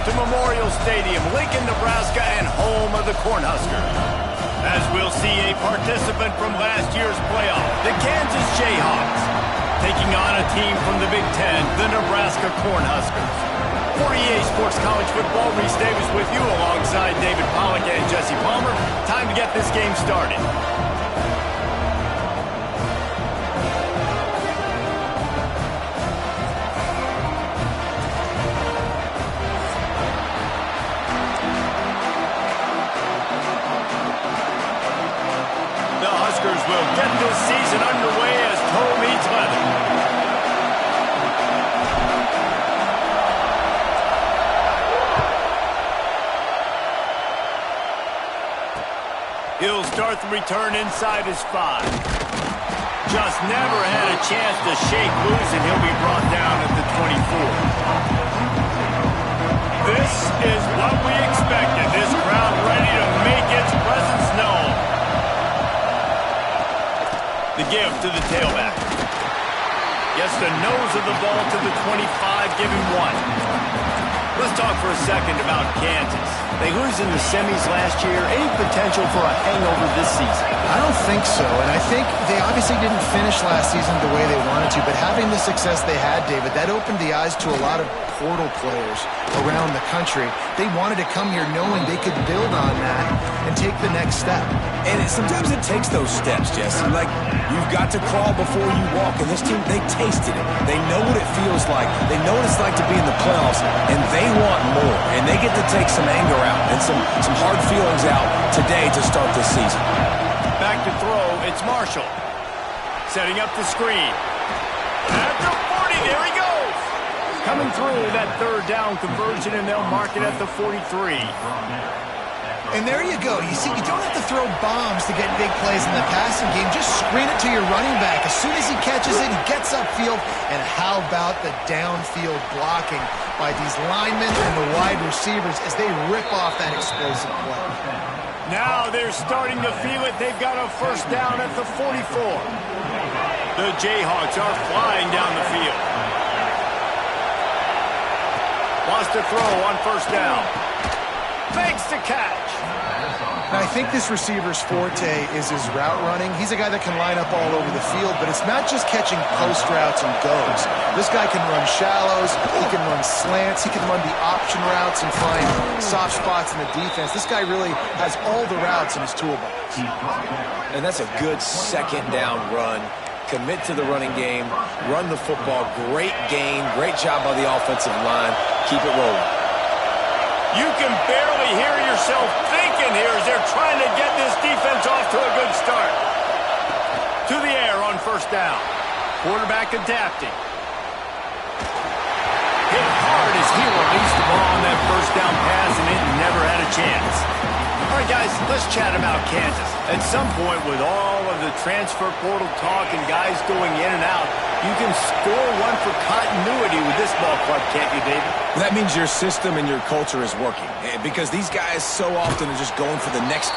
to Memorial Stadium, Lincoln, Nebraska, and home of the Cornhuskers. As we'll see a participant from last year's playoff, the Kansas Jayhawks, taking on a team from the Big Ten, the Nebraska Cornhuskers. For EA Sports College Football, Reese Davis with you alongside David Pollack and Jesse Palmer. Time to get this game started. Will get this season underway as toe meets leather. He'll start the return inside his 5. Just never had a chance to shake loose, and he'll be brought down at the 24. This is what we expected. This crowd ready to make its presence known. The give to the tailback. Gets the nose of the ball to the 25, giving 1. Let's talk for a second about Kansas. They lose in the semis last year. Any potential for a hangover this season? I don't think so, and I think they obviously didn't finish last season the way they wanted to, but having the success they had, David, that opened the eyes to a lot of portal players around the country. They wanted to come here knowing they could build on that and take the next step. And sometimes it takes those steps, Jesse. Like, you've got to crawl before you walk, and this team, they tasted it. They know what it feels like. They know what it's like to be in the playoffs, and they want more. And they get to take some anger out and some hard feelings out today to start this season. Back to throw, it's Marshall. Setting up the screen. At the 40, there he goes. Coming through that third down conversion, and they'll mark it at the 43. And there you go. You see, you don't have to throw bombs to get big plays in the passing game. Just screen it to your running back. As soon as he catches it, he gets upfield. And how about the downfield blocking by these linemen and the wide receivers as they rip off that explosive play. Now they're starting to feel it. They've got a first down at the 44. The Jayhawks are flying down the field. Wants to throw on first down. Makes the catch. Now, I think this receiver's forte is his route running. He's a guy that can line up all over the field, but it's not just catching post routes and goes. This guy can run shallows, he can run slants, he can run the option routes and find soft spots in the defense. This guy really has all the routes in his toolbox. And that's a good second down run. Commit to the running game, run the football, great gain, great job by the offensive line. Keep it rolling. You can barely hear yourself thinking here as they're trying to get this defense off to a good start. To the air on first down. Quarterback adapting. Hit hard as he released the ball on that first down pass, and it never had a chance. All right, guys, let's chat about Kansas. At some point, with all of the transfer portal talk and guys going in and out, you can score one for continuity with this ball club, can't you, David? That means your system and your culture is working, because these guys so often are just going for the next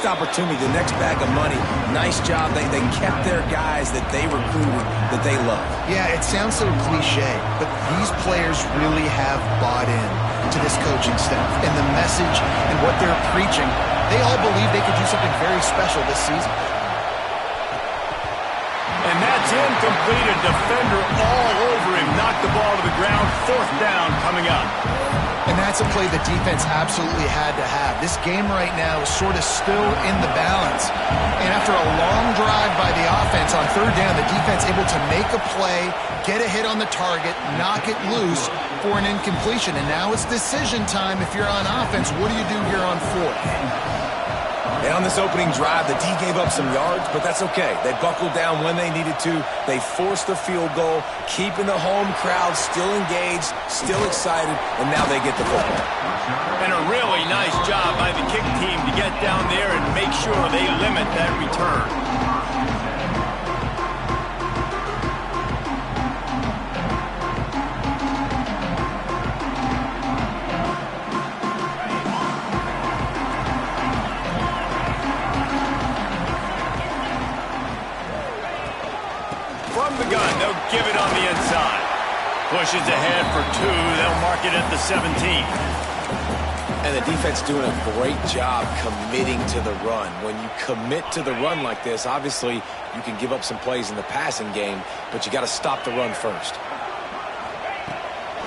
opportunity, the next bag of money. Nice job. They kept their guys that they recruited, that they love. Yeah, it sounds so cliche, but these players really have bought in to this coaching staff and the message and what they're preaching. They all believe they could do something very special this season. And that's incomplete. A defender all over him. Knocked the ball to the ground. Fourth down coming up. And that's a play the defense absolutely had to have. This game right now is sort of still in the balance. And after a long drive by the offense on third down, the defense able to make a play, get a hit on the target, knock it loose for an incompletion. And now it's decision time if you're on offense. What do you do here on fourth? And on this opening drive, the D gave up some yards, but that's okay. They buckled down when they needed to. They forced the field goal, keeping the home crowd still engaged, still excited, and now they get the football. And a really nice job by the kick team to get down there and make sure they limit that return. From the gun, they'll give it on the inside. Pushes ahead for 2. They'll mark it at the 17. And the defense doing a great job committing to the run. When you commit to the run like this, obviously you can give up some plays in the passing game, but you got to stop the run first.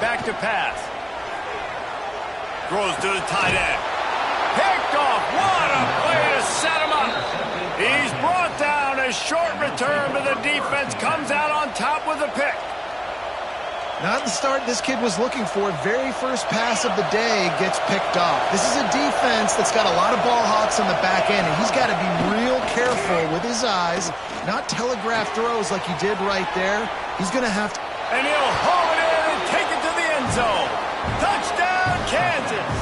Back to pass. Throws to the tight end. Picked off. What a play to set him up. He's brought down. A short return, but the defense comes out on top with a pick. Not the start this kid was looking for. Very first pass of the day gets picked off. This is a defense that's got a lot of ball hawks on the back end, and he's got to be real careful with his eyes, not telegraph throws like he did right there. He's going to have to... And he'll haul it in and take it to the end zone. Touchdown, Kansas.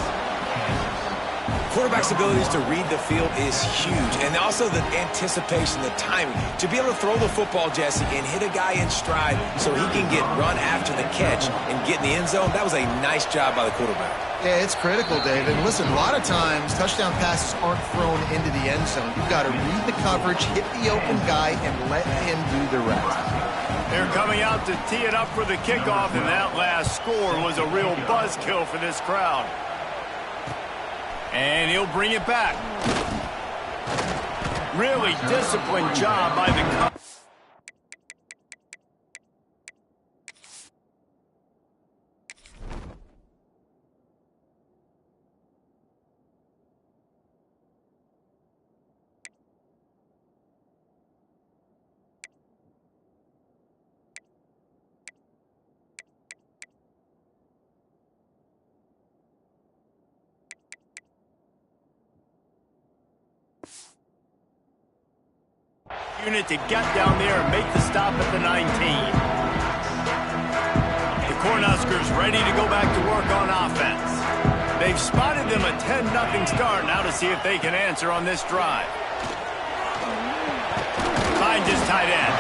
Quarterback's abilities to read the field is huge, and also the anticipation, the timing. To be able to throw the football, Jesse, and hit a guy in stride so he can get run after the catch and get in the end zone, that was a nice job by the quarterback. Yeah, it's critical, David. Listen, a lot of times touchdown passes aren't thrown into the end zone. You've got to read the coverage, hit the open guy, and let him do the rest. They're coming out to tee it up for the kickoff, and that last score was a real buzzkill for this crowd. And he'll bring it back. Really disciplined job by the... unit to get down there and make the stop at the 19. The Cornhuskers ready to go back to work on offense. They've spotted them a 10-0 start. Now to see if they can answer on this drive. Finds his tight end.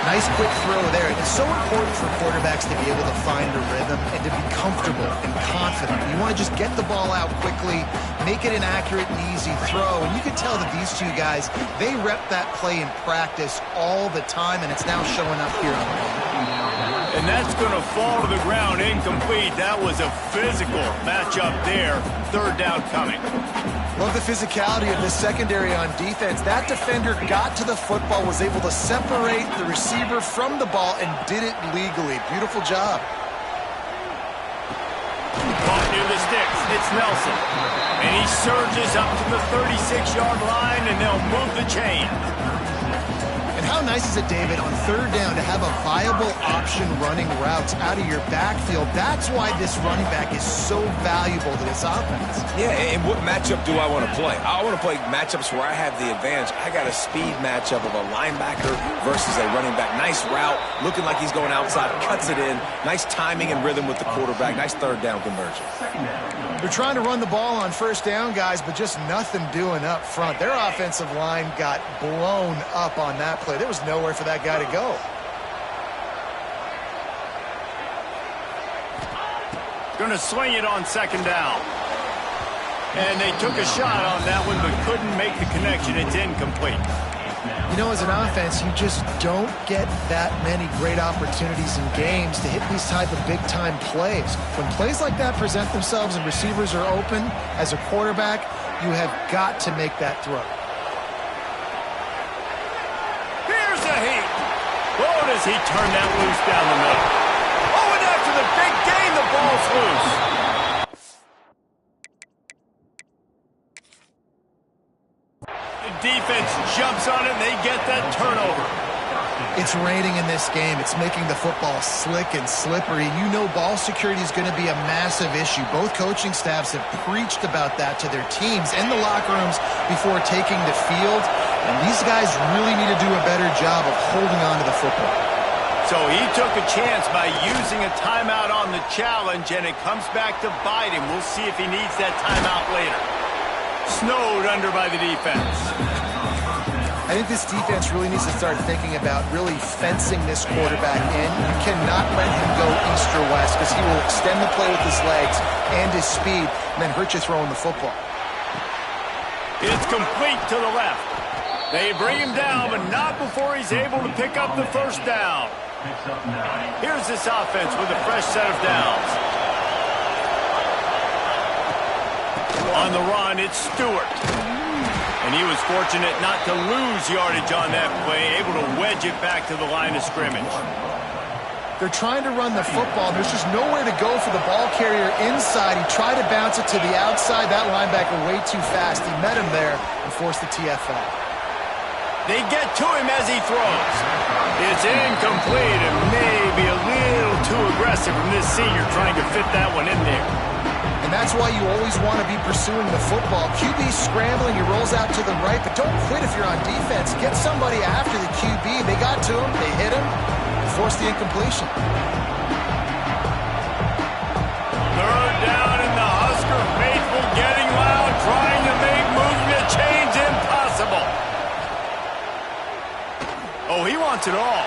Nice quick throw there. It's so important for quarterbacks to be able to find a rhythm and to be comfortable and confident. You want to just get the ball out quickly, make it an accurate and easy throw. And you can tell that these two guys, they rep that play in practice all the time, and it's now showing up here. And that's going to fall to the ground incomplete. That was a physical matchup there. Third down coming. Love the physicality of this secondary on defense. That defender got to the football, was able to separate the receiver from the ball, and did it legally. Beautiful job. Caught near the sticks. It's Nelson. And he surges up to the 36-yard line, and they'll move the chain. And how nice is it, David, on third down to have a viable option running routes out of your backfield? That's why this running back is so valuable to this offense. Yeah, and what matchup do I want to play? I want to play matchups where I have the advantage. I got a speed matchup of a linebacker versus a running back. Nice route, looking like he's going outside, cuts it in. Nice timing and rhythm with the quarterback. Nice third down conversion. They're trying to run the ball on first down, guys, but just nothing doing up front. Their offensive line got blown up on that play. There was nowhere for that guy to go. Going to swing it on second down. And they took a shot on that one, but couldn't make the connection. It's incomplete. You know, as an offense, you just don't get that many great opportunities in games to hit these type of big-time plays. When plays like that present themselves and receivers are open, as a quarterback, you have got to make that throw. Here's a heat. Oh, does he turn that loose down the middle? Oh, and after the big gain, the ball's loose. Defense jumps on it, and they get that turnover. It's raining in this game. It's making the football slick and slippery. You know ball security is going to be a massive issue. Both coaching staffs have preached about that to their teams in the locker rooms before taking the field. And these guys really need to do a better job of holding on to the football. So he took a chance by using a timeout on the challenge, and it comes back to bite him. We'll see if he needs that timeout later. Snowed under by the defense. I think this defense really needs to start thinking about really fencing this quarterback in. You cannot let him go east or west because he will extend the play with his legs and his speed and then hurt you throwing the football. It's complete to the left. They bring him down, but not before he's able to pick up the first down. Here's this offense with a fresh set of downs. On the run, it's Stewart. And he was fortunate not to lose yardage on that play, able to wedge it back to the line of scrimmage. They're trying to run the football. There's just nowhere to go for the ball carrier inside. He tried to bounce it to the outside. That linebacker way too fast. He met him there and forced the TFL. They get to him as he throws. It's incomplete and maybe a little too aggressive from this senior trying to fit that one in there. And that's why you always want to be pursuing the football. QB's scrambling, he rolls out to the right, but don't quit if you're on defense. Get somebody after the QB. They got to him, they hit him, and forced the incompletion. Third down and the Husker faithful getting loud, trying to make moving the chains impossible. Oh, he wants it all.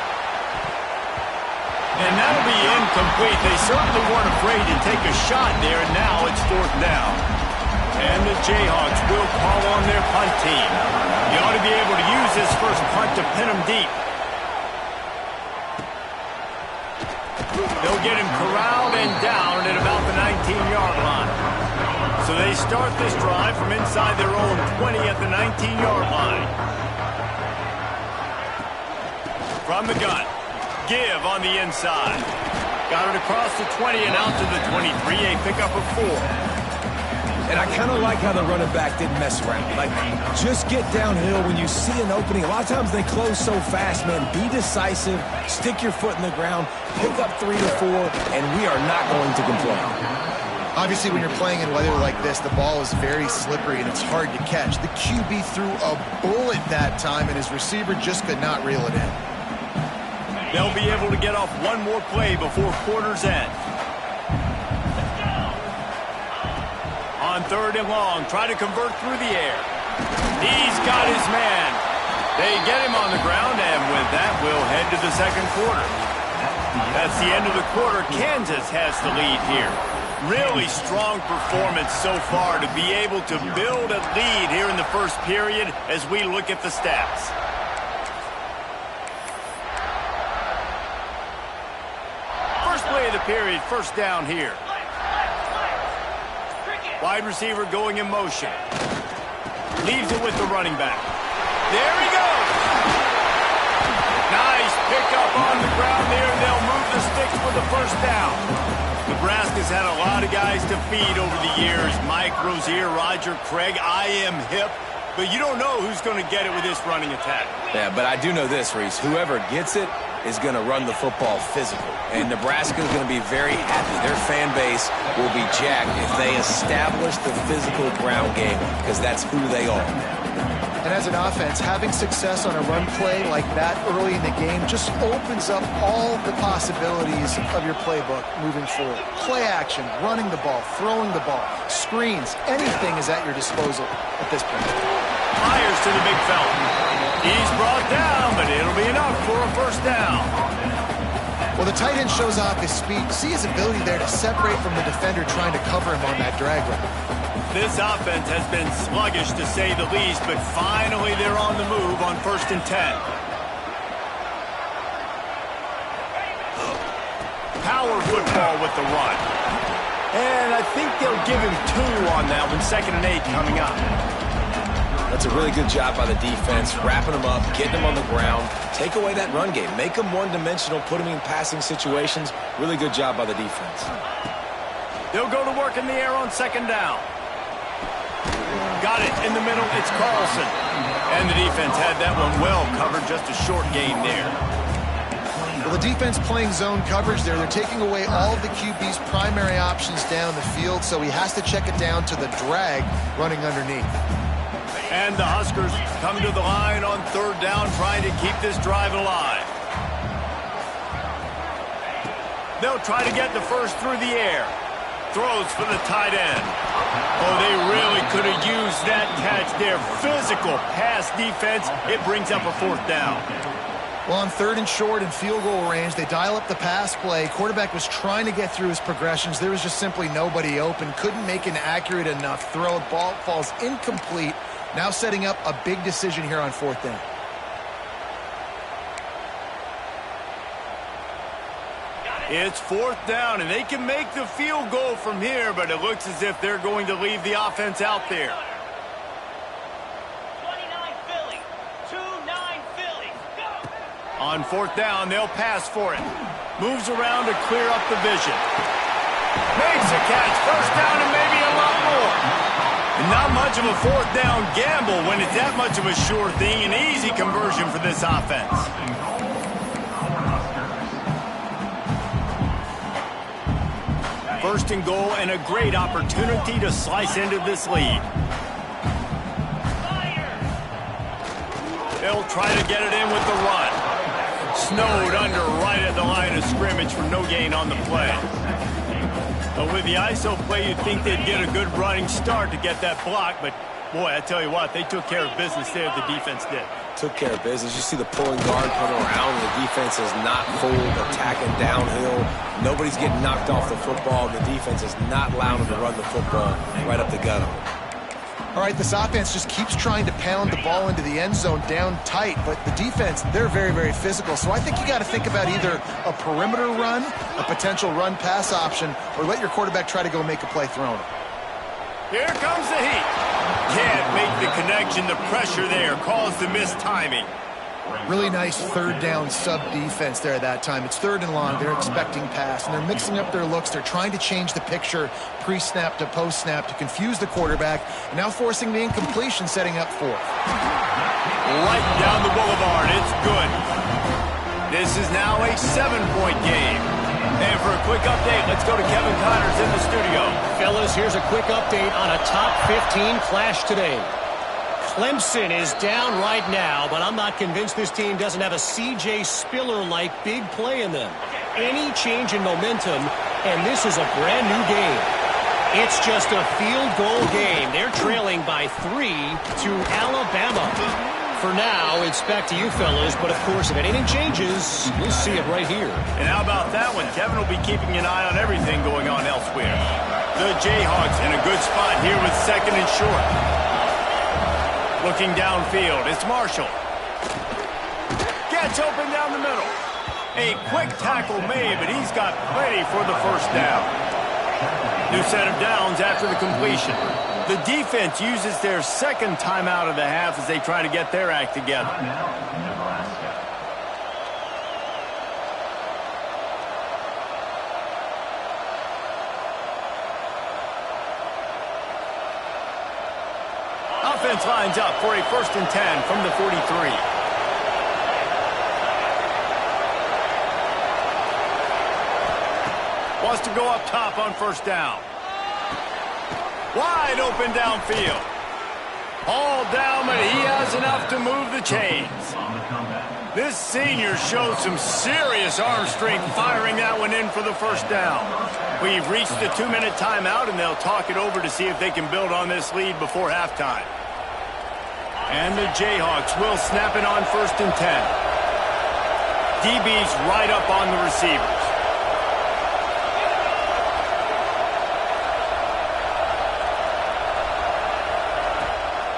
And that'll be incomplete. They certainly weren't afraid to take a shot there, and now it's fourth down. And the Jayhawks will call on their punt team. You ought to be able to use this first punt to pin them deep. They'll get him corralled and down at about the 19-yard line. So they start this drive from inside their own 20 at the 19-yard line. From the gun. Give on the inside. Got it across the 20 and out to the 23. A pickup of 4. And I kind of like how the running back didn't mess around. Like, just get downhill when you see an opening. A lot of times they close so fast, man. Be decisive. Stick your foot in the ground. Pick up 3 or 4, and we are not going to complain. Obviously, when you're playing in weather like this, the ball is very slippery and it's hard to catch. The QB threw a bullet that time, and his receiver just could not reel it in. They'll be able to get off one more play before quarter's end. On third and long, try to convert through the air. He's got his man. They get him on the ground, and with that, we'll head to the second quarter. That's the end of the quarter. Kansas has the lead here. Really strong performance so far to be able to build a lead here in the first period as we look at the stats. Play of the period, first down here. Wide receiver going in motion. Leaves it with the running back. There he goes. Nice pickup on the ground there, and they'll move the sticks for the first down. Nebraska's had a lot of guys to feed over the years. Mike Rozier, Roger Craig, I am hip. But you don't know who's going to get it with this running attack. Yeah, but I do know this, Reese. Whoever gets it is going to run the football physical. And Nebraska is going to be very happy. Their fan base will be jacked if they establish the physical ground game, because that's who they are. And as an offense, having success on a run play like that early in the game just opens up all the possibilities of your playbook moving forward. Play action, running the ball, throwing the ball, screens, anything is at your disposal at this point. Fires to the big fella. He's brought down, but it'll be enough for a first down. Well, the tight end shows off his speed. See his ability there to separate from the defender trying to cover him on that drag route. This offense has been sluggish to say the least, but finally they're on the move on 1st and 10. Power football with the run. And I think they'll give him 2 on that one, 2nd and 8 coming up. That's a really good job by the defense, wrapping them up, getting them on the ground. Take away that run game. Make them one-dimensional, put them in passing situations. Really good job by the defense. They'll go to work in the air on 2nd down. Got it in the middle. It's Carlson. And the defense had that one well covered. Just a short gain there. Well, the defense playing zone coverage there. They're taking away all of the QB's primary options down the field, so he has to check it down to the drag running underneath. And the Huskers come to the line on 3rd down, trying to keep this drive alive. They'll try to get the first through the air. Throws for the tight end. Oh, they really could have used that catch there. Physical pass defense. It brings up a 4th down. Well, on 3rd and short and field goal range, they dial up the pass play. Quarterback was trying to get through his progressions. There was just simply nobody open. Couldn't make an accurate enough throw. Ball falls incomplete. Now setting up a big decision here on 4th down. It's 4th down, and they can make the field goal from here, but it looks as if they're going to leave the offense out there. 29 Philly. 2-9 Philly. Go! On 4th down, they'll pass for it. Moves around to clear up the vision. Makes a catch. 1st down and maybe a lot more. And not much of a 4th down gamble when it's that much of a sure thing. An easy conversion for this offense. 1st and goal, and a great opportunity to slice into this lead. They'll try to get it in with the run. Snowed under right at the line of scrimmage for no gain on the play. But with the ISO play, you'd think they'd get a good running start to get that block, but boy, I tell you what, they took care of business there, the defense did. Took care of business. You see the pulling guard come around. The defense is not full, attacking downhill. Nobody's getting knocked off the football. The defense is not allowing them to run the football right up the gut. All right, this offense just keeps trying to pound the ball into the end zone down tight, but the defense, they're very, very physical. So I think you got to think about either a perimeter run, a potential run-pass option, or let your quarterback try to go make a play throwing it. Here comes the heat. Can't make the connection. The pressure there caused the mistiming. Really nice 3rd down sub-defense there at that time. It's 3rd and long. They're expecting pass, and they're mixing up their looks. They're trying to change the picture pre-snap to post-snap to confuse the quarterback, and now forcing the incompletion, setting up 4th. Right down the boulevard. It's good. This is now a 7-point game. And for a quick update, let's go to Kevin Connors in the studio. Fellas, here's a quick update on a top 15 clash today. Clemson is down right now, but I'm not convinced this team doesn't have a C.J. Spiller-like big play in them. Any change in momentum, and this is a brand new game. It's just a field goal game. They're trailing by 3 to Alabama. For now, it's back to you fellas, but of course, if anything changes, we'll see it right here. And how about that one? Kevin will be keeping an eye on everything going on elsewhere. The Jayhawks in a good spot here with 2nd and short. Looking downfield, it's Marshall. Gets open down the middle. A quick tackle made, but he's got plenty for the 1st down. New set of downs after the completion. The defense uses their 2nd timeout of the half as they try to get their act together. Offense lines up for a 1st and 10 from the 43. Wants to go up top on 1st down. Wide open downfield. All down, but he has enough to move the chains. This senior shows some serious arm strength firing that one in for the 1st down. We've reached the 2-minute timeout, and they'll talk it over to see if they can build on this lead before halftime. And the Jayhawks will snap it on 1st and 10. DB's right up on the receivers.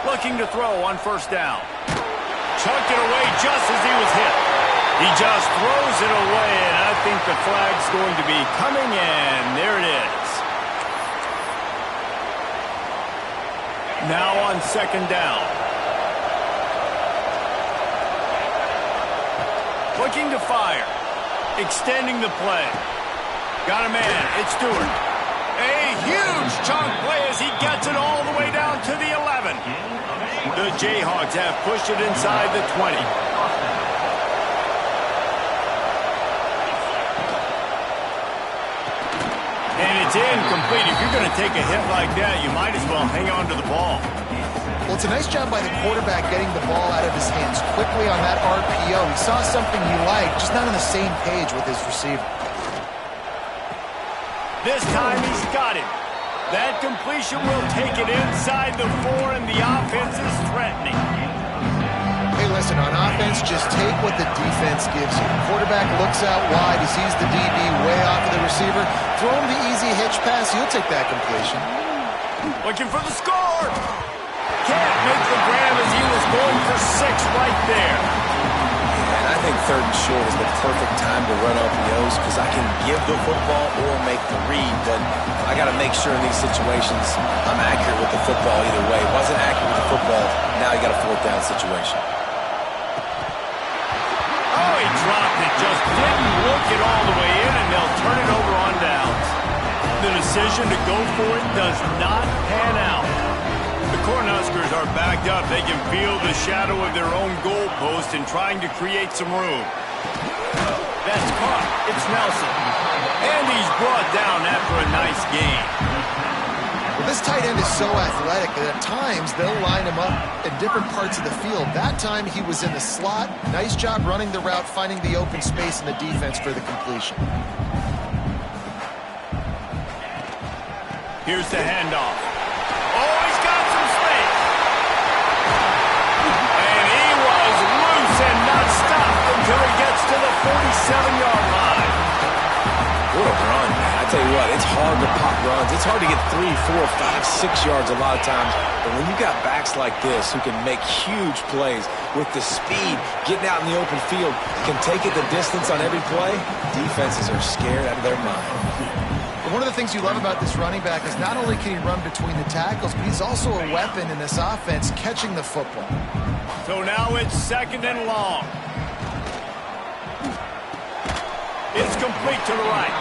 Looking to throw on 1st down. Chucked it away just as he was hit. He just throws it away, and I think the flag's going to be coming, and there it is. Now on 2nd down. Looking to fire. Extending the play. Got a man. It's Stewart. A huge chunk play as he gets it all the way down to the 11. The Jayhawks have pushed it inside the 20. And it's incomplete. If you're going to take a hit like that, you might as well hang on to the ball. Well, it's a nice job by the quarterback getting the ball out of his hands quickly on that RPO. He saw something he liked, just not on the same page with his receiver. This time he's got it. That completion will take it inside the 4, and the offense is threatening. Hey, listen, on offense, just take what the defense gives you. Quarterback looks out wide. He sees the DB way off of the receiver. Throw him the easy hitch pass. He'll take that completion. Looking for the score. Can't make the grab as he was going for 6 right there. And I think 3rd and short is the perfect time to run RPOs because I can give the football or make the read, but I got to make sure in these situations I'm accurate with the football either way. Wasn't accurate with the football, now you got a 4th down situation. Oh, he dropped it, just didn't look it all the way in, and they'll turn it over on downs. The decision to go for it does not pan out. The Cornhuskers are backed up. They can feel the shadow of their own goalpost and trying to create some room. That's caught. It's Nelson. And he's brought down after a nice gain. Well, this tight end is so athletic that at times they'll line him up in different parts of the field. That time he was in the slot. Nice job running the route, finding the open space in the defense for the completion. Here's the handoff. Oh, he's got some space. And he was loose and not stopped until he gets to the 47-yard line. What a run, man. I tell you what, it's hard to pop runs. It's hard to get 3, 4, 5, 6 yards a lot of times. But when you got backs like this who can make huge plays with the speed, getting out in the open field, can take it the distance on every play, defenses are scared out of their mind. One of the things you love about this running back is not only can he run between the tackles, but he's also a weapon in this offense catching the football. So now it's 2nd and long. It's complete to the right.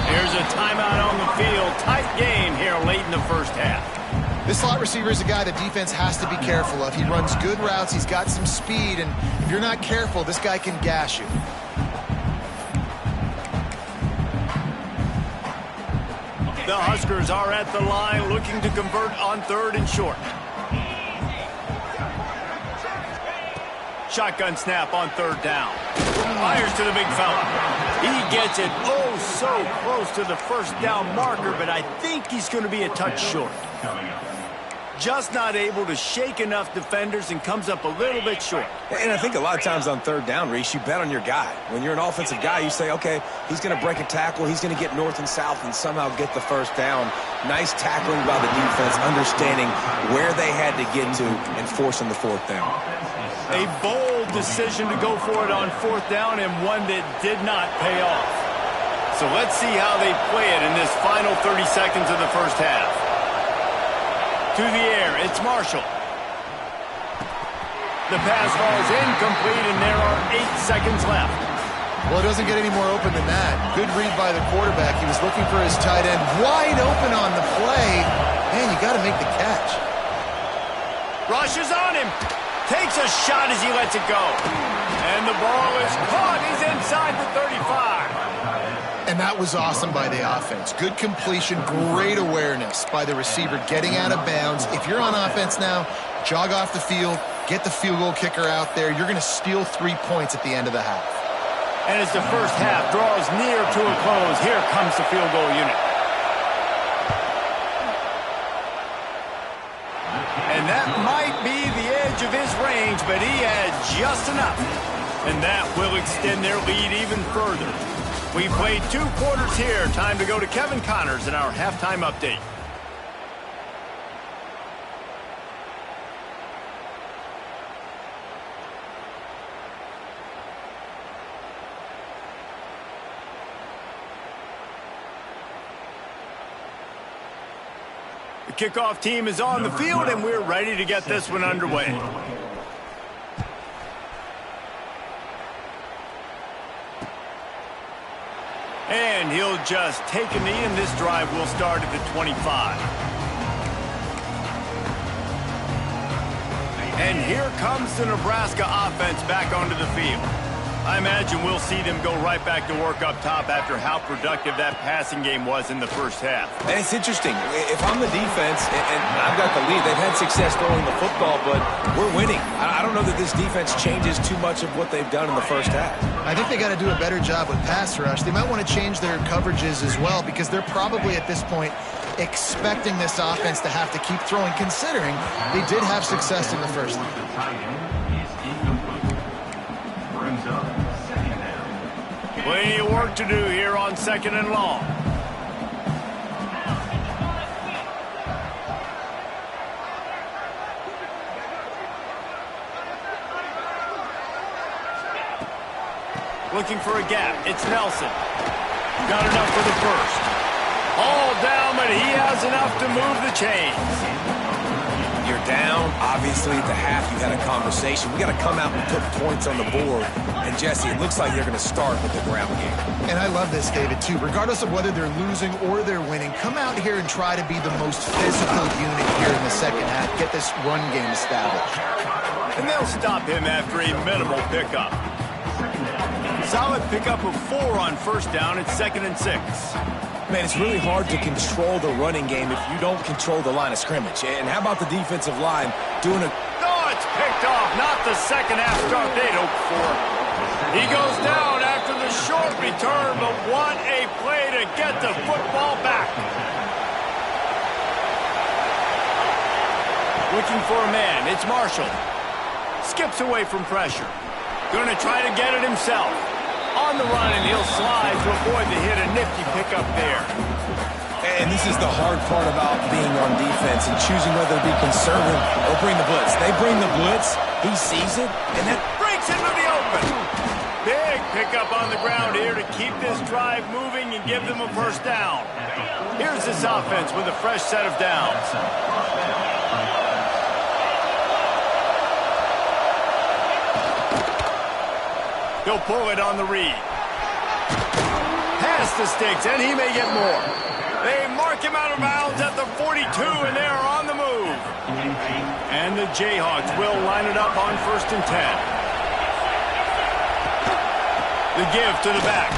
Here's a timeout on the field. Tight game here late in the first half. This slot receiver is a guy the defense has to be careful of. He runs good routes. He's got some speed, and if you're not careful, this guy can gash you. The Huskers are at the line looking to convert on 3rd and short. Shotgun snap on 3rd down. Fires to the big fella. He gets it oh so close to the 1st down marker, but I think he's going to be a touch short. Just not able to shake enough defenders and comes up a little bit short. And I think a lot of times on 3rd down, Reese, you bet on your guy. When you're an offensive guy, you say, okay, he's going to break a tackle, he's going to get north and south and somehow get the 1st down. Nice tackling by the defense, understanding where they had to get to and forcing the 4th down. A bold decision to go for it on 4th down and one that did not pay off. So let's see how they play it in this final 30 seconds of the first half. To the air, it's Marshall. The pass falls incomplete, and there are 8 seconds left. Well, it doesn't get any more open than that. Good read by the quarterback. He was looking for his tight end wide open on the play. Man, you got to make the catch. Rushes on him. Takes a shot as he lets it go. And the ball is caught. He's inside the 35. And that was awesome by the offense. Good completion, great awareness by the receiver getting out of bounds. If you're on offense now, jog off the field, get the field goal kicker out there. You're going to steal 3 points at the end of the half. And as the first half draws near to a close, here comes the field goal unit. And that might be the edge of his range, but he had just enough. And that will extend their lead even further. We played 2 quarters here. Time to go to Kevin Connors in our halftime update. The kickoff team is on the field, and we're ready to get this one underway. And he'll just take a knee, and this drive will start at the 25. And here comes the Nebraska offense back onto the field. I imagine we'll see them go right back to work up top after how productive that passing game was in the first half. And it's interesting. If I'm the defense and I've got the lead, they've had success throwing the football, but we're winning. I don't know that this defense changes too much of what they've done in the first half. I think they got to do a better job with pass rush. They might want to change their coverages as well because they're probably at this point expecting this offense to have to keep throwing, considering they did have success in the first half. Plenty of work to do here on 2nd and long. Looking for a gap. It's Nelson. Got enough for the first. All down, but he has enough to move the chains. You're down. Obviously, at the half, you had a conversation. We got to come out and put points on the board. And, Jesse, it looks like they're going to start with the ground game. And I love this, David, too. Regardless of whether they're losing or they're winning, come out here and try to be the most physical unit here in the second half. Get this run game established. And they'll stop him after a minimal pickup. Solid pickup of 4 on first down. It's 2nd and 6. Man, it's really hard to control the running game if you don't control the line of scrimmage. And how about the defensive line doing a... Oh, it's picked off. Not the second half start they'd hoped for. He goes down after the short return, but what a play to get the football back. Looking for a man. It's Marshall. Skips away from pressure. Going to try to get it himself. On the run, and he'll slide to avoid the hit. A nifty pickup there. And this is the hard part about being on defense and choosing whether to be conservative or bring the blitz. They bring the blitz, he sees it, and that breaks into the open. Big pickup on the ground here to keep this drive moving and give them a first down. Here's this offense with a fresh set of downs. He'll pull it on the read. Pass the sticks, and he may get more. They mark him out of bounds at the 42, and they are on the move. And the Jayhawks will line it up on 1st and 10. The give to the back.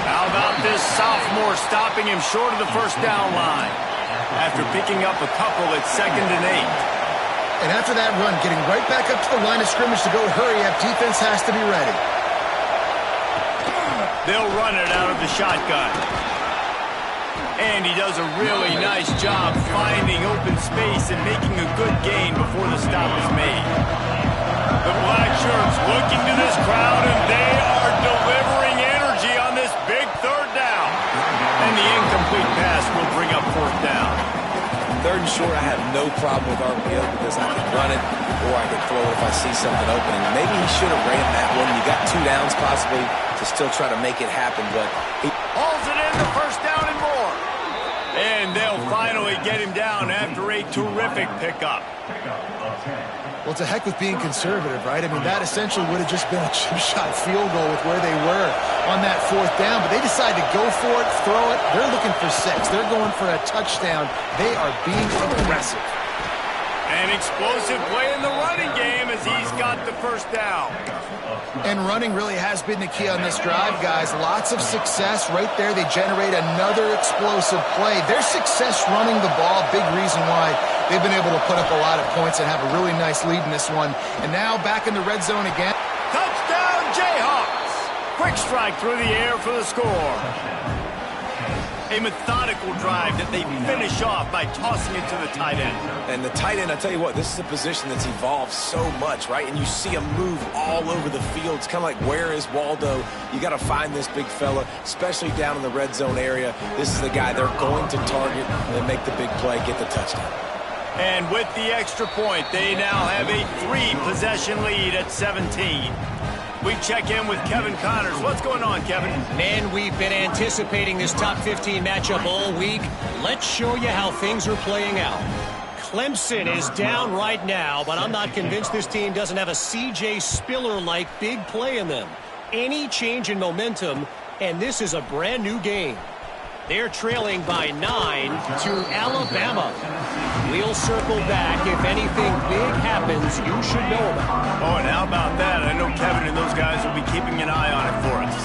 How about this sophomore stopping him short of the first down line? After picking up a couple, it's 2nd and 8. And after that run, getting right back up to the line of scrimmage to go hurry up, defense has to be ready. They'll run it out of the shotgun. And he does a really nice job finding open space and making a good gain before the stop is made. The black shirts looking to this crowd, and they are delivering energy on this big 3rd down. And the incomplete pass will bring up 4th down. 3rd and short, I have no problem with RPO because I can run it or I can throw it if I see something opening. Maybe he should have ran that one. You got 2 downs possibly to still try to make it happen, but he hauls it in, the first down and more. And they'll finally get him down after a terrific pickup. Well, to heck with being conservative, right? I mean, that essentially would have just been a chip shot field goal with where they were on that 4th down. But they decided to go for it, throw it. They're looking for 6. They're going for a touchdown. They are being aggressive. An explosive play in the running game as he's got the first down. And running really has been the key on this drive, guys. Lots of success right there. They generate another explosive play. Their success running the ball, big reason why they've been able to put up a lot of points and have a really nice lead in this one. And now back in the red zone again. Touchdown, Jayhawks! Quick strike through the air for the score. A methodical drive that they finish off by tossing it to the tight end. And the tight end, I tell you what, this is a position that's evolved so much, right? And you see him move all over the field. It's kind of like, where is Waldo? You got to find this big fella, especially down in the red zone area. This is the guy they're going to target and make the big play, get the touchdown. And with the extra point, they now have a 3-possession lead at 17. We check in with Kevin Connors. What's going on, Kevin? Man, we've been anticipating this top 15 matchup all week. Let's show you how things are playing out. Clemson is down right now, but I'm not convinced this team doesn't have a C.J. Spiller-like big play in them. Any change in momentum, and this is a brand new game. They're trailing by 9 to Alabama. We'll circle back. If anything big happens, you should know about it. Oh, and how about that? I know Kevin and those guys will be keeping an eye on it for us.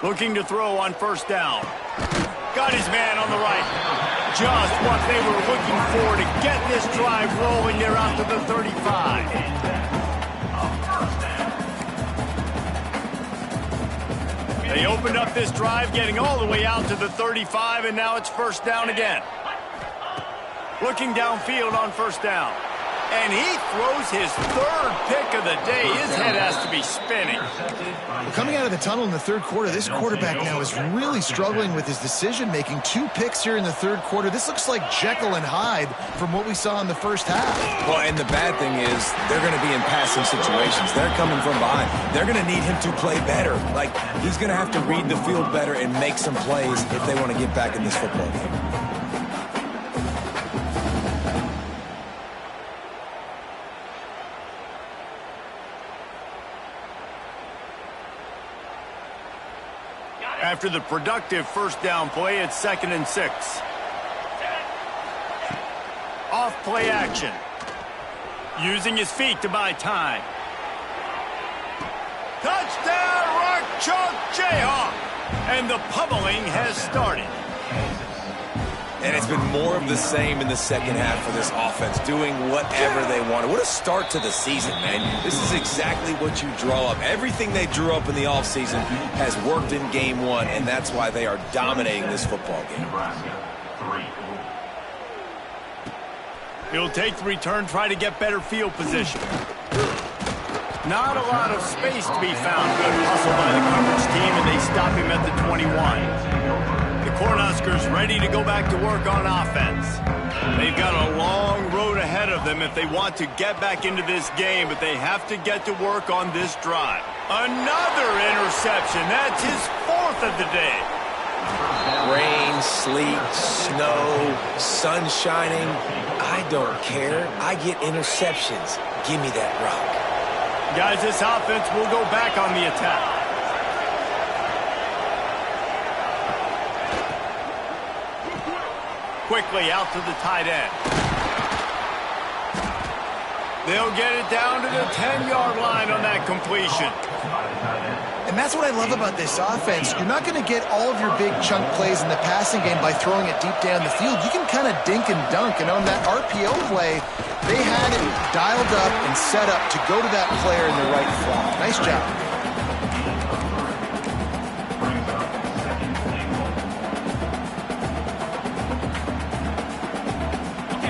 Looking to throw on first down. Got his man on the right. Just what they were looking for to get this drive rolling. They're out to the 35. They opened up this drive, getting all the way out to the 35, and now it's first down again. Looking downfield on first down. And he throws his third pick of the day. His head has to be spinning. Coming out of the tunnel in the third quarter, this quarterback now is really struggling with his decision-making. 2 picks here in the third quarter. This looks like Jekyll and Hyde from what we saw in the first half. Well, and the bad thing is they're going to be in passing situations. They're coming from behind. They're going to need him to play better. Like, he's going to have to read the field better and make some plays if they want to get back in this football game. After the productive first down play, it's 2nd and 6. Off play action. Using his feet to buy time. Touchdown, Rock Chalk Jayhawk! And the pummeling has started. And it's been more of the same in the second half for this offense, doing whatever they wanted. What a start to the season, man. This is exactly what you draw up. Everything they drew up in the offseason has worked in game 1, and that's why they are dominating this football game. He'll take the return, try to get better field position. Not a lot of space to be found. Good hustle by the coverage team, and they stop him at the 21. Cornhuskers ready to go back to work on offense. They've got a long road ahead of them if they want to get back into this game, but they have to get to work on this drive. Another interception. That's his 4th of the day. Rain, sleet, snow, sun shining. I don't care. I get interceptions. Give me that rock. Guys, this offense will go back on the attack. Quickly out to the tight end. They'll get it down to the 10-yard line on that completion. And that's what I love about this offense. You're not going to get all of your big chunk plays in the passing game by throwing it deep down the field. You can kind of dink and dunk. And on that RPO play, they had it dialed up and set up to go to that player in the right slot. Nice job.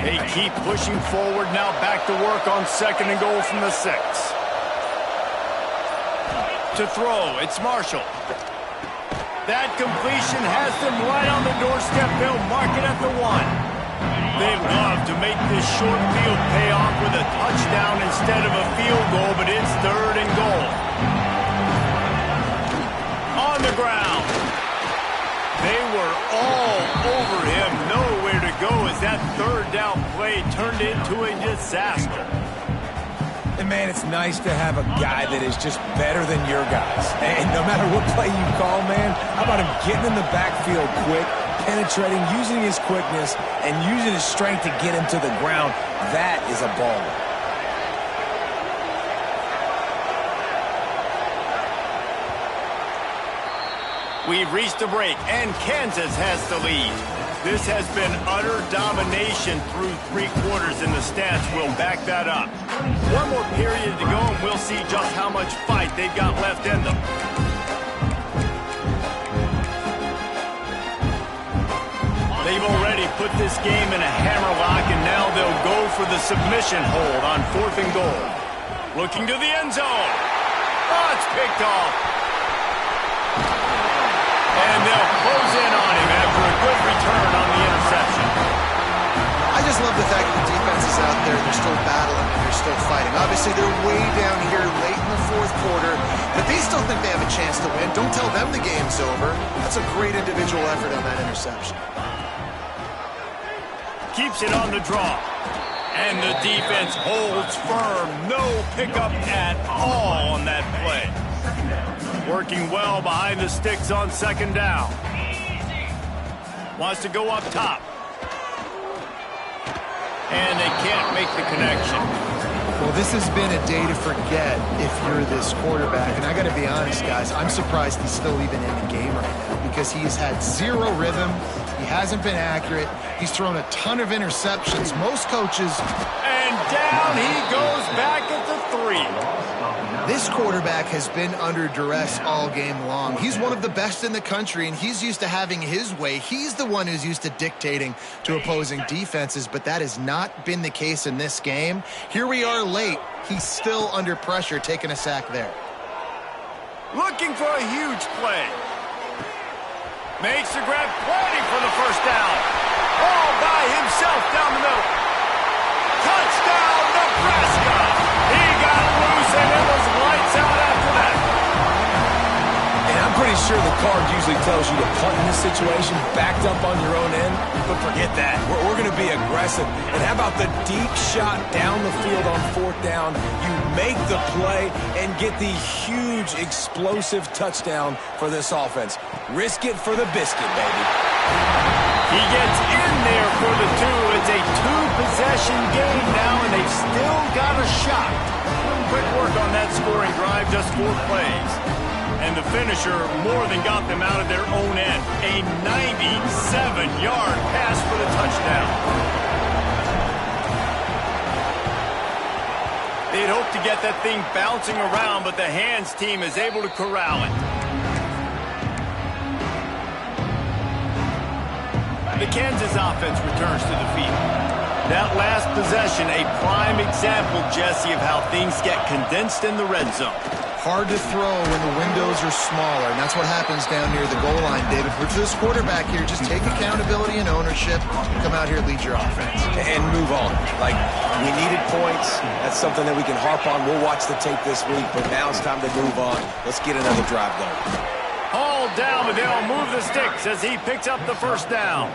They keep pushing forward now, back to work on 2nd and goal from the 6. To throw, it's Marshall. That completion has them right on the doorstep. They'll mark it at the 1. They love to make this short field pay off with a touchdown instead of a field goal, but it's 3rd and goal. On the ground. They were all over him. Nowhere to go as that 3rd down play turned into a disaster. And, man, it's nice to have a guy that is just better than your guys. And no matter what play you call, man, how about him getting in the backfield quick, penetrating, using his quickness, and using his strength to get him to the ground? That is a baller. We've reached a break, and Kansas has the lead. This has been utter domination through 3 quarters, and the stats will back that up. One more period to go, and we'll see just how much fight they've got left in them. They've already put this game in a hammerlock, and now they'll go for the submission hold on 4th and goal. Looking to the end zone. Oh, it's picked off. And they'll close in on him after a good return on the interception. I just love the fact that the defense is out there. They're still battling and they're still fighting. Obviously, they're way down here late in the 4th quarter, but they still think they have a chance to win. Don't tell them the game's over. That's a great individual effort on that interception. Keeps it on the draw. And the defense holds firm. No pickup at all on that play. Working well behind the sticks on 2nd down. Wants to go up top. And they can't make the connection. Well, this has been a day to forget if you're this quarterback. And I got to be honest, guys, I'm surprised he's still even in the game right now because he has had 0 rhythm. He hasn't been accurate. He's thrown a ton of interceptions. Most coaches... And down he goes back at the 3. This quarterback has been under duress all game long. He's one of the best in the country, and he's used to having his way. He's the one who's used to dictating to opposing defenses, but that has not been the case in this game. Here we are late. He's still under pressure, taking a sack there. Looking for a huge play. Makes the grab, plenty for the first down. All by himself down the middle. Touchdown, Nebraska! He got loose, and it was lights out after that. And I'm pretty sure the card usually tells you to punt in this situation, backed up on your own end. But forget that. We're going to be aggressive. And how about the deep shot down the field on 4th down? You make the play and get the huge, explosive touchdown for this offense. Risk it for the biscuit, baby. He gets in there for the 2. It's a 2-possession game now, and they've still got a shot. Quick work on that scoring drive, just 4 plays. And the finisher more than got them out of their own end. A 97-yard pass for the touchdown. They'd hoped to get that thing bouncing around, but the hands team is able to corral it. The Kansas offense returns to the field. That last possession, a prime example, Jesse, of how things get condensed in the red zone. Hard to throw when the windows are smaller, and that's what happens down near the goal line, David. For this quarterback here, just take accountability and ownership. Come out here, lead your offense. And move on. Like, we needed points. That's something that we can harp on. We'll watch the tape this week, but now it's time to move on. Let's get another drive going. Hauled down, but they'll move the sticks as he picks up the first down.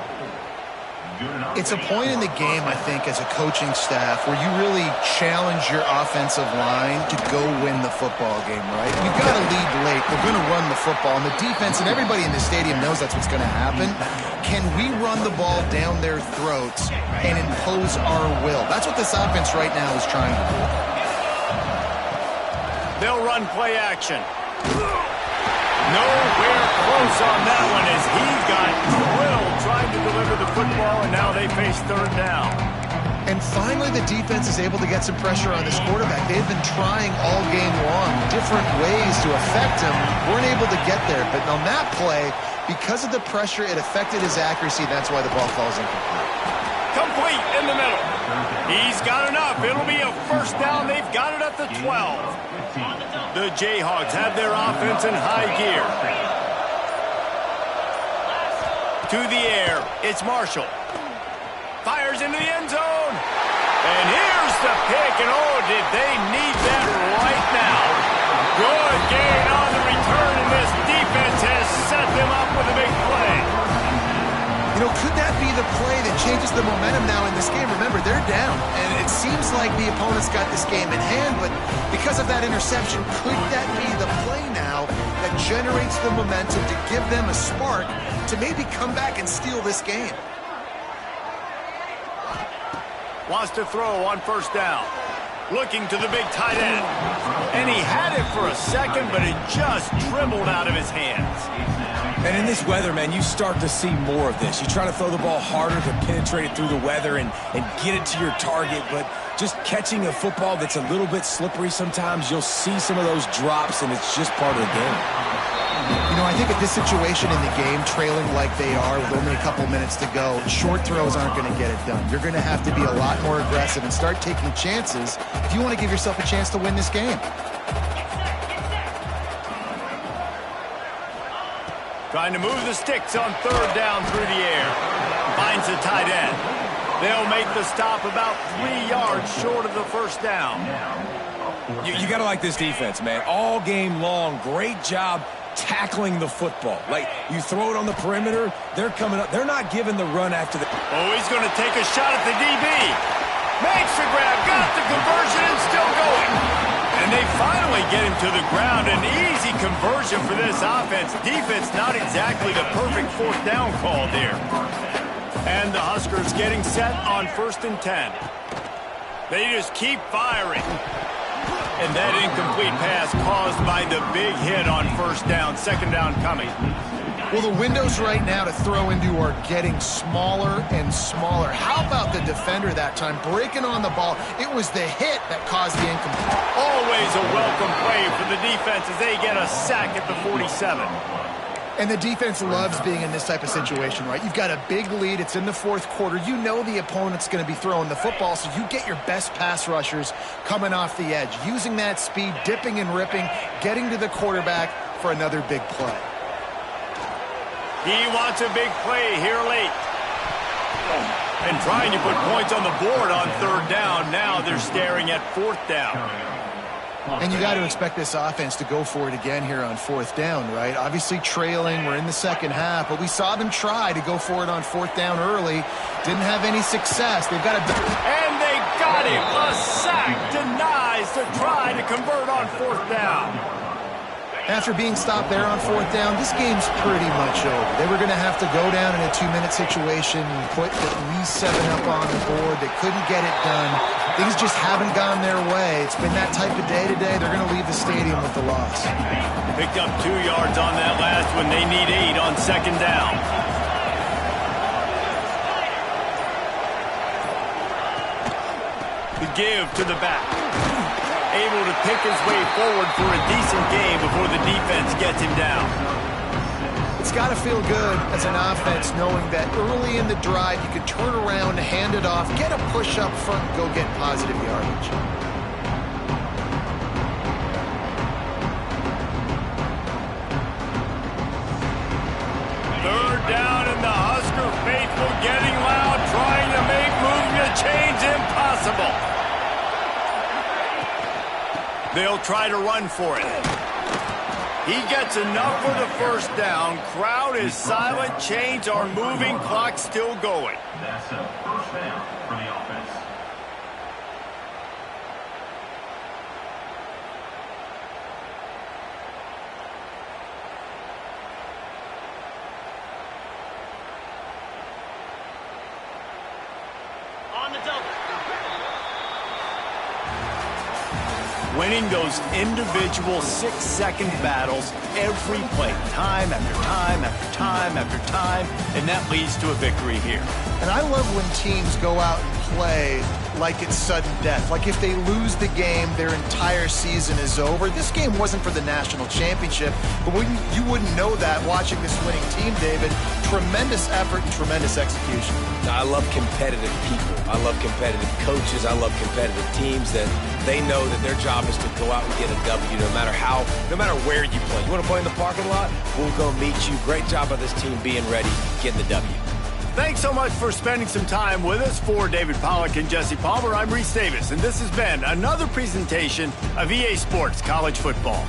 It's a point in the game, I think, as a coaching staff where you really challenge your offensive line to go win the football game, right? You've got to lead late. We're going to run the football. And the defense and everybody in the stadium knows that's what's going to happen. Can we run the ball down their throats and impose our will? That's what this offense right now is trying to do. They'll run play action. Nowhere close on that one as he got drilled trying to deliver the football, and now they face 3rd down. And finally, the defense is able to get some pressure on this quarterback. They've been trying all game long different ways to affect him. Weren't able to get there, but on that play, because of the pressure, it affected his accuracy. That's why the ball falls incomplete. Complete in the middle. He's got enough. It'll be a first down. They've got it at the 12. The Jayhawks have their offense in high gear. To the air, it's Marshall. Fires into the end zone. And here's the pick, and oh, did they need that right now. Good gain on the return, and this defense has set them up with a big play. You know, could that be the play that changes the momentum now in this game? Remember, they're down, and it seems like the opponent's got this game in hand, but because of that interception, could that be the play now that generates the momentum to give them a spark to maybe come back and steal this game? Wants to throw on first down. Looking to the big tight end. And he had it for a second, but it just dribbled out of his hands. And in this weather, man, you start to see more of this. You try to throw the ball harder to penetrate it through the weather and get it to your target, but just catching a football that's a little bit slippery sometimes, you'll see some of those drops, and it's just part of the game. You know, I think at this situation in the game, trailing like they are with only a couple minutes to go, short throws aren't going to get it done. You're going to have to be a lot more aggressive and start taking chances if you want to give yourself a chance to win this game. Trying to move the sticks on 3rd down through the air. Finds the tight end. They'll make the stop about 3 yards short of the first down. You got to like this defense, man. All game long, great job tackling the football. Like, you throw it on the perimeter, they're coming up. They're not giving the run after the... Oh, he's going to take a shot at the DB. Makes the grab, got the conversion, and still going. And they finally get him to the ground. An easy conversion for this offense. Defense not exactly the perfect 4th down call there. And the Huskers getting set on 1st and 10. They just keep firing. And that incomplete pass caused by the big hit on 1st down. 2nd down coming. Well, the windows right now to throw into are getting smaller and smaller. How about the defender that time breaking on the ball? It was the hit that caused the incomplete. Always a welcome play for the defense as they get a sack at the 47. And the defense loves being in this type of situation, right? You've got a big lead. It's in the fourth quarter. You know the opponent's going to be throwing the football, so you get your best pass rushers coming off the edge, using that speed, dipping and ripping, getting to the quarterback for another big play. He wants a big play here late. And trying to put points on the board on third down. Now they're staring at fourth down. And you got to expect this offense to go for it again here on fourth down, right? Obviously trailing, we're in the second half, but we saw them try to go for it on fourth down early. Didn't have any success. They've got to... And they got him! A sack denies to try to convert on fourth down. After being stopped there on fourth down, this game's pretty much over. They were going to have to go down in a 2-minute situation and put at least 7 up on the board. They couldn't get it done. Things just haven't gone their way. It's been that type of day today. They're going to leave the stadium with the loss. Picked up 2 yards on that last one. They need 8 on second down. The give to the back. Able to pick his way forward for a decent game before the defense gets him down. It's got to feel good as an offense knowing that early in the drive you can turn around, hand it off, get a push up front, and go get positive yardage. Third down and the Husker faithful getting loud, trying to make moving a change impossible. They'll try to run for it. He gets enough for the first down. Crowd is silent. Chains are moving. Clock still going. That's a first down for the offense. On the double. Winning those individual 6-second battles every play, time after time after time after time, and that leads to a victory here. And I love when teams go out and play like it's sudden death. Like if they lose the game, their entire season is over. This game wasn't for the national championship, but you wouldn't know that watching this winning team, David. Tremendous effort and tremendous execution. I love competitive people. I love competitive coaches. I love competitive teams that they know that their job is to go out and get a W no matter where you play. You want to play in the parking lot? We'll go meet you. Great job by this team being ready, getting the W. Thanks so much for spending some time with us. For David Pollack and Jesse Palmer, I'm Reese Davis, and this has been another presentation of EA Sports College Football.